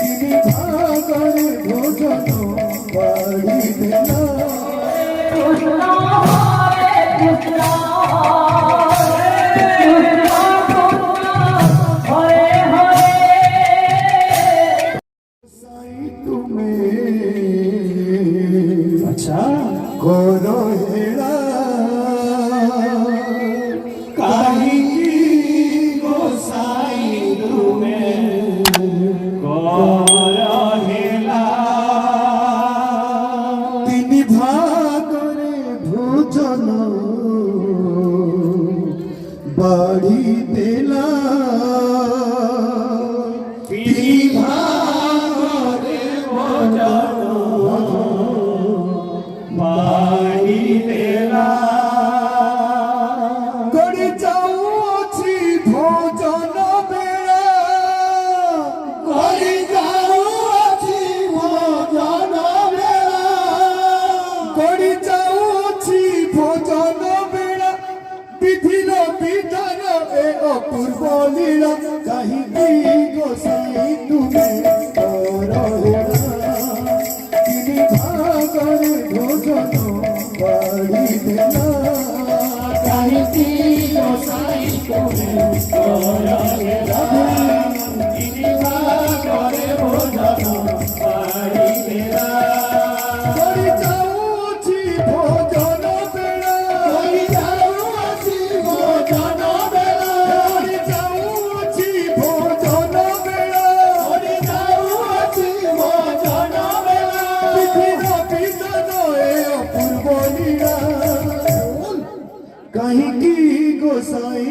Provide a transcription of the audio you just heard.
তিনি ভাগরে ভোজন বাড়ি দেলা अच्छा करो हेड़ा काहिकी गोसाई तुम्हें करहेला তিনি ভাগরে ভোজন বাড়ি দেলা তিনি ভাগরে ভোজন বাড়ি দেলা করে যাওছি ভোজন বেড়া করে যাওছি ভোজন বেলা করে যাওছি ভোজন বেড়া বিধির বিধান এ অপূর্ব লীলা কাহিকি গোসাই তুমি তিনি ভাগরে ভোজন বাড়ি দেলা কাহিকি গোসাই তুমি কरहेলা তিনি ভাগরে ভোজন বাড়ি দেলা করে যাওছি ভোজন বেড়া করে যাওছি ভোজন বেলা করে যাওছি ভোজন বেড়া করে যাওছি ভোজন বেলা বিধির বিধান এ অপূর্ব লীলা কাহিকি গোসাই